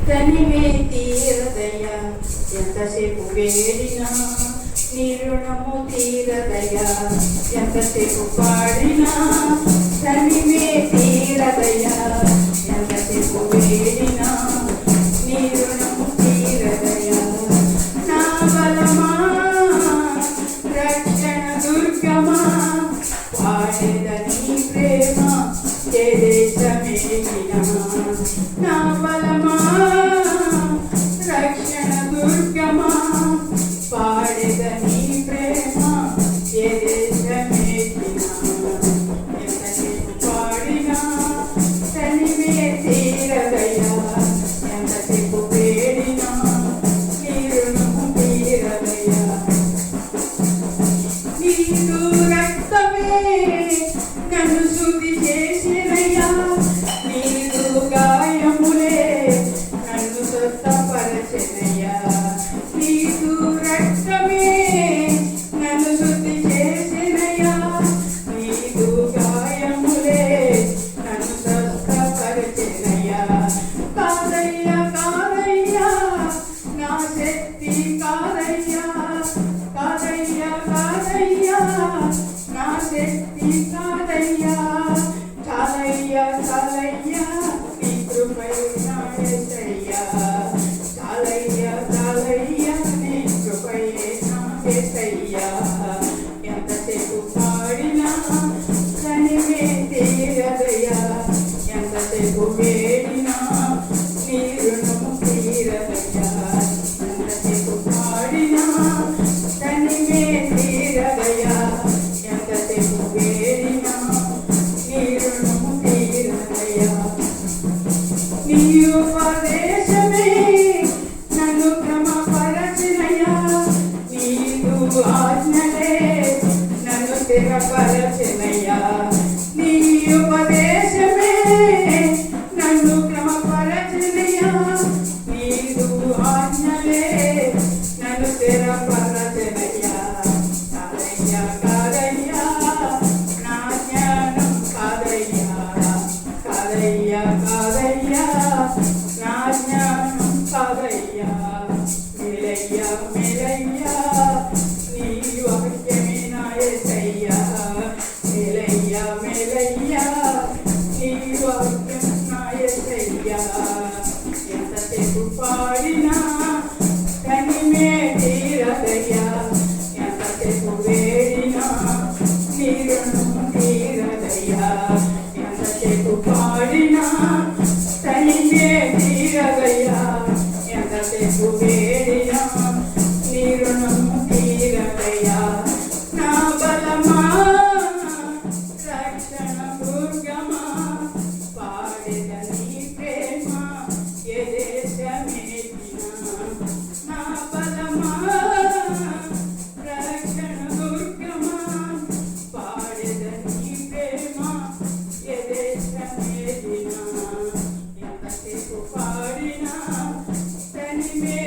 తనివే తీరదయ్యా ఎంతసేపు వేడినా నీ రుణము తీరదయ్యా ఎంతసేపు పాడినా తనివే తీరదయ్యా ఎంతసేపు వేడినా నీ రుణము తీరదయ్యా నా బలమా రక్షణ దుర్గమా పాడేదని ప్రేమ ఏ దేశమేగినా నా బలమా రక్షణ దుర్గమా పాడేదని ప్రేమ ఏ దేశమేగినా ఎంతసేపు పాడినా తనివే తీరదయ్యా ఎంతసేపు వేడినా నీ రుణము తీరదయ్యా నీదు రక్తమే నన్ను శుద్ధి చేసినయ్యా నీదు గాయములే నన్ను స్వస్థపరచెనయ్యా నీదు రక్తమే నన్ను శుద్ధి చేసినయ్యా నీదు గాయములే నన్ను స్వస్థపరచెనయ్యా కాదయ్యా కాదయ్యా నా శక్తి కాదయ్యా కాదయ్యా కాదయ్యా నా శక్తి కాదయ్యా చాలయ్యా చాలయ్యా నీ కృపై నా యేసయ్యా చాలయ్యా చాలయ్యా నీ కృపై నా యేసయ్యా ఎంతసేపు పాడినా తనివే తీరదయ్యా ఎంతసేపు వేడినా నీ రుణము తీరదయ్యా ఎంతసేపు పాడినా తనివే తీరదయ్యా ఎంతసేపు వేడినా నీ రుణము తీరదయ్యా నీ ఉపదేశమే నన్ను క్రమపరచినయ్యా నీదు ఆజ్ఞలే నన్ను స్థిరపరచినయ్యా నీ ఉపదేశమే నన్ను క్రమపరచినయ్యా నీదు ఆజ్ఞలే నన్ను స్థిరపరచినయ్యా కాదయ్యా కాదయ్యా నా జ్ఞానం కాదయ్యా కాదయ్యా కాదయ్యా నా జ్ఞానం కాదయ్యా మేలయ్యా మేలయ్యా నీ వాక్యమే నా యేసయ్యా మేలయ్యా మేలయ్యా నీ వాక్యం నా యేసయ్యా ఎంతసేపు పాడినా తనివే తీరదయ్యా ఎంతసేపు వేడినా నీ రుణము తీరదయ్యా ఎంతసేపు పాడినా తనివే తీరదయ్యా ఎంతసేపు వేడినా నీ రుణము తీరదయ్యా నా బలమా రక్షణ దుర్గమా పాడేదని ప్రేమ ఏ దేశమేగినా నా బలమా రక్షణ దుర్గమా పాడేదని ప్రేమ ఏ దేశమేగినా ఎంతసేపు పాడినా తనివే